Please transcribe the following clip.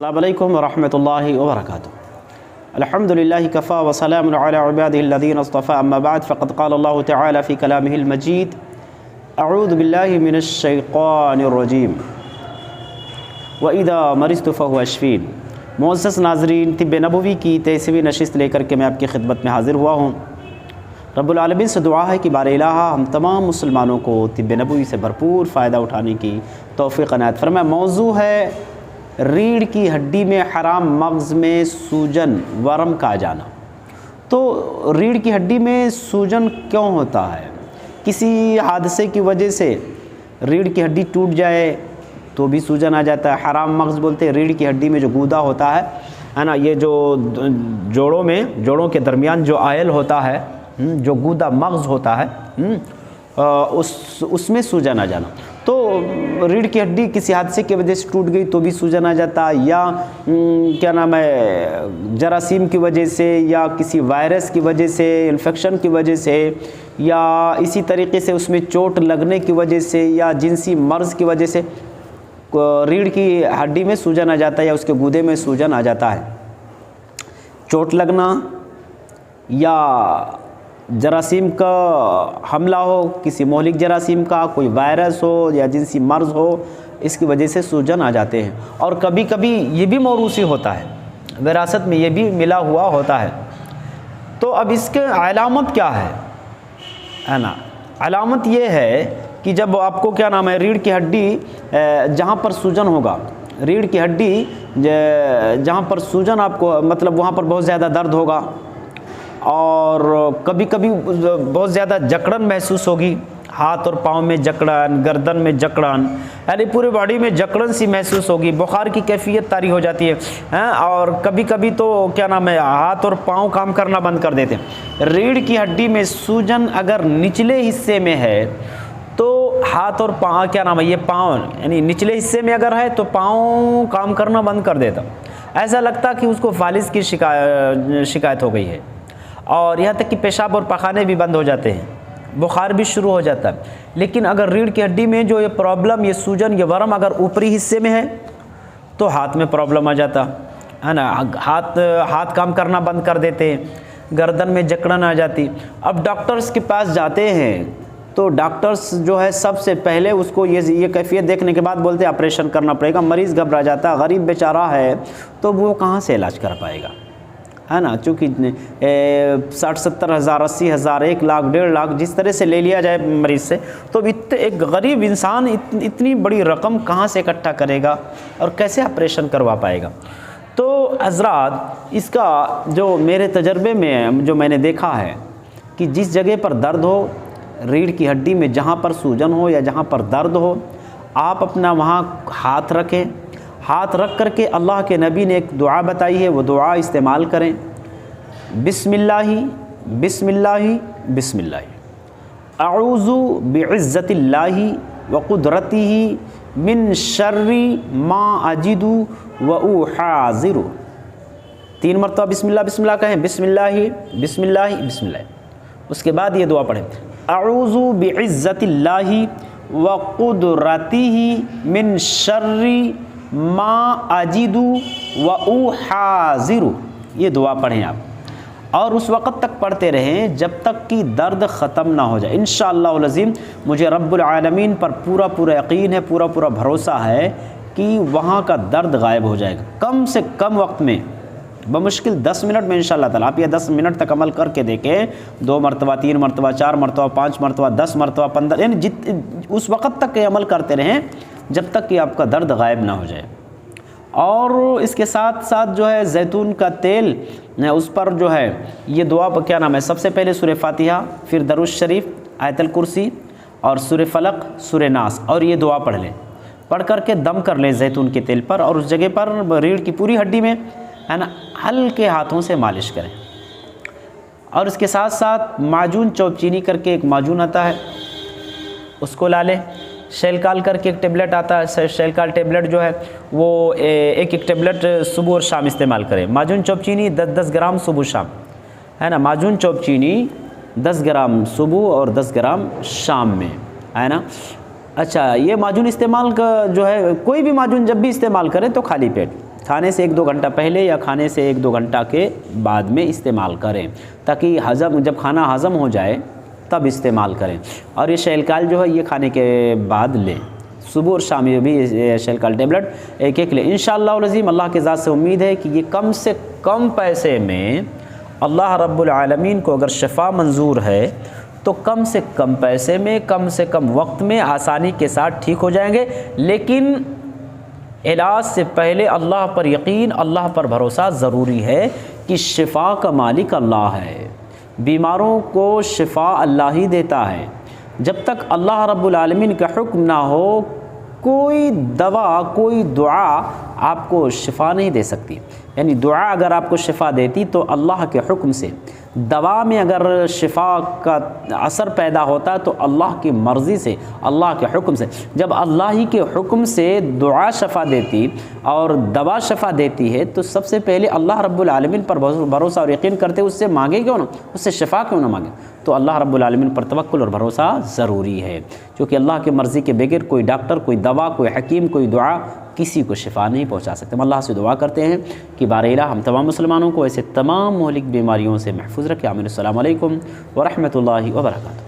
السلام علیکم ورحمۃ اللہ وبرکاتہ۔ الحمدللہ کفا وسلام علی عبادہ الذین اصطفى اما بعد فقد قال اللہ تعالی فی کلامہ المجید اعوذ باللہ من الشیطان الرجیم وَإِذَا مَرِضْتُ فَهُوَ يَشْفِينِ۔ معزز ناظرین، طب نبوی کی 23ویں نشست لے کر کے میں آپ کی خدمت میں حاضر ہوا ہوں۔ رب العالمین سے دعا ہے کہ بار الہ ہم تمام مسلمانوں کو طب نبوی سے بھرپور فائدہ اٹھانے کی توفیق عنایت فرمائے۔ موضوع ہے ریڑھ کی ہڈی میں حرام مغز میں سوجن ورم کا آ جانا۔ تو ریڑھ کی ہڈی میں سوجن کیوں ہوتا ہے؟ کسی حادثے کی وجہ سے ریڑھ کی ہڈی ٹوٹ جائے تو بھی سوجن آ جاتا ہے۔ حرام مغز بولتے ہیں ریڑھ کی ہڈی میں جو گودا ہوتا ہے نا، یہ جو جوڑوں کے درمیان جو آئل ہوتا ہے، جو گودا مغز ہوتا ہے، اس میں سوجن آ جانا۔ تو ریڑھ کی ہڈی کسی حادثے کی وجہ سے ٹوٹ گئی تو بھی سوجن آ جاتا ہے، یا کیا نام ہے، جراثیم کی وجہ سے، یا کسی وائرس کی وجہ سے، انفیکشن کی وجہ سے، یا اسی طریقے سے اس میں چوٹ لگنے کی وجہ سے، یا جنسی مرض کی وجہ سے ریڑھ کی ہڈی میں سوجن آ جاتا ہے، یا اس کے گودے میں سوجن آ جاتا ہے۔ چوٹ لگنا یا جراثیم کا حملہ ہو، کسی مہلک جراثیم کا، کوئی وائرس ہو یا جنسی مرض ہو، اس کی وجہ سے سوجن آ جاتے ہیں۔ اور کبھی کبھی یہ بھی موروثی ہوتا ہے، وراثت میں یہ بھی ملا ہوا ہوتا ہے۔ تو اب اس کے علامت کیا ہے نا؟ علامت یہ ہے کہ جب آپ کو کیا نام ہے، ریڑھ کی ہڈی جہاں پر سوجن ہوگا، ریڑھ کی ہڈی جہاں پر سوجن آپ کو مطلب وہاں پر بہت زیادہ درد ہوگا، اور کبھی کبھی بہت زیادہ جکڑن محسوس ہوگی، ہاتھ اور پاؤں میں جکڑن، گردن میں جکڑن، یعنی پورے باڈی میں جکڑن سی محسوس ہوگی، بخار کی کیفیت طاری ہو جاتی ہے، اور کبھی کبھی تو کیا نام ہے، ہاتھ اور پاؤں کام کرنا بند کر دیتے ہیں۔ ریڑھ کی ہڈی میں سوجن اگر نچلے حصے میں ہے تو ہاتھ اور پاؤں کیا نام ہے، یہ پاؤں یعنی نچلے حصے میں اگر ہے تو پاؤں کام کرنا بند کر دیتا، ایسا لگتا کہ اس کو فالج کی شکایت ہو گئی ہے، اور یہاں تک کہ پیشاب اور پخانے بھی بند ہو جاتے ہیں، بخار بھی شروع ہو جاتا ہے۔ لیکن اگر ریڑھ کی ہڈی میں جو یہ پرابلم، یہ سوجن، یہ ورم اگر اوپری حصے میں ہے تو ہاتھ میں پرابلم آ جاتا ہے نا، ہاتھ کام کرنا بند کر دیتے ہیں، گردن میں جکڑن آ جاتی۔ اب ڈاکٹرز کے پاس جاتے ہیں تو ڈاکٹرز جو ہے سب سے پہلے اس کو یہ کیفیت دیکھنے کے بعد بولتے ہیں آپریشن کرنا پڑے گا۔ مریض گھبرا جاتا ہے، غریب بیچارہ ہے، تو وہ کہاں سے علاج کر پائے گا، ہے نا؟ چونکہ 60-70 ہزار، 80 ہزار، 1 لاکھ، 1.5 لاکھ جس طرح سے لے لیا جائے مریض سے، تو ایک غریب انسان اتنی بڑی رقم کہاں سے اکٹھا کرے گا اور کیسے آپریشن کروا پائے گا؟ تو حضرات، اس کا جو میرے تجربے میں جو میں نے دیکھا ہے کہ جس جگہ پر درد ہو، ریڑھ کی ہڈی میں جہاں پر سوجن ہو یا جہاں پر درد ہو، آپ اپنا وہاں ہاتھ رکھیں، ہاتھ رکھ کر کے اللہ کے نبی نے ایک دعا بتائی ہے، وہ دعا استعمال کریں۔ بسم اللہ بسم اللہ بسم اللہ، اعوذ بعزت اللہ وقدرتہ من شر ما اجد واحاذر۔ 3 مرتبہ بسم اللہ بسم اللہ کہیں، بسم اللہ بسم اللہ بسم اللہ۔ اس کے بعد یہ دعا پڑھیں، اعوذ بعزت اللہ وقدرتہ من شر ما اجد واحاذر۔ یہ دعا پڑھیں آپ، اور اس وقت تک پڑھتے رہیں جب تک کہ درد ختم نہ ہو جائے۔ انشاءاللہ العظیم مجھے رب العالمین پر پورا یقین ہے، پورا بھروسہ ہے کہ وہاں کا درد غائب ہو جائے گا کم سے کم وقت میں، بمشکل 10 منٹ میں انشاءاللہ تعالیٰ۔ آپ یہ 10 منٹ تک عمل کر کے دیکھیں، 2 مرتبہ، 3 مرتبہ، 4 مرتبہ، 5 مرتبہ، 10 مرتبہ، 15، یعنی اس وقت تک یہ عمل کرتے رہیں جب تک کہ آپ کا درد غائب نہ ہو جائے۔ اور اس کے ساتھ ساتھ جو ہے زیتون کا تیل، اس پر جو ہے یہ دعا پر کیا نام ہے، سب سے پہلے سورہ فاتحہ، پھر درود شریف، آیت الکرسی، اور سورہ فلق، سورہ ناس، اور یہ دعا پڑھ لیں، پڑھ کر کے دم کر لیں زیتون کے تیل پر، اور اس جگہ پر ریڑھ کی پوری ہڈی میں ہے نا ہلکے ہاتھوں سے مالش کریں۔ اور اس کے ساتھ ساتھ معجون چوب چینی کر کے ایک معجون آتا ہے، اس کو لا لیں۔ شیلکال کر کے ایک ٹیبلٹ آتا ہے، شیلکال ٹیبلٹ جو ہے وہ ایک ٹیبلٹ صبح اور شام استعمال کریں۔ معجون چوب چینی 10 گرام صبح شام، ہے نا، معجون چوب چینی 10 گرام صبح اور 10 گرام شام میں، ہے نا۔ اچھا، یہ معجون استعمال کا جو ہے، کوئی بھی معجون جب بھی استعمال کریں تو خالی پیٹ، کھانے سے 1-2 گھنٹہ پہلے یا کھانے سے 1-2 گھنٹہ کے بعد میں استعمال کریں، تاکہ جب کھانا ہضم ہو جائے تب استعمال کریں۔ اور یہ شیلکال جو ہے یہ کھانے کے بعد لیں، صبح اور شام یہ بھی شیلکال ٹیبلٹ ایک لیں انشاءاللہ العظیم۔ اللہ کے ذات سے امید ہے کہ یہ کم سے کم پیسے میں اللہ رب العالمین کو اگر شفا منظور ہے تو کم سے کم پیسے میں کم سے کم وقت میں آسانی کے ساتھ ٹھیک ہو جائیں گے۔ لیکن علاج سے پہلے اللہ پر یقین، اللہ پر بھروسہ ضروری ہے کہ شفا کا مالک اللہ ہے، بیماروں کو شفا اللہ ہی دیتا ہے۔ جب تک اللہ رب العالمین کا حکم نہ ہو کوئی دوا کوئی دعا آپ کو شفا نہیں دے سکتی۔ یعنی دعا اگر آپ کو شفا دیتی تو اللہ کے حکم سے، دوا میں اگر شفا کا اثر پیدا ہوتا تو اللہ کی مرضی سے، اللہ کے حکم سے۔ جب اللہ ہی کے حکم سے دعا شفا دیتی اور دوا شفا دیتی ہے تو سب سے پہلے اللہ رب العالمین پر بھروسہ اور یقین کرتے اس سے مانگے کیوں نہ، اس سے شفا کیوں نہ مانگے۔ تو اللہ رب العالمین پر توکل اور بھروسہ ضروری ہے، کیونکہ اللہ کی مرضی کے بغیر کوئی ڈاکٹر، کوئی دوا، کوئی حکیم، کوئی دعا کسی کو شفا نہیں پہنچا سکتے۔ ہم اللہ سے دعا کرتے ہیں کہ بار الہ ہم تمام مسلمانوں کو ایسے تمام مہلک بیماریوں سے محفوظ رکھے۔ آمین۔ السلام علیکم ورحمۃ اللہ وبرکاتہ۔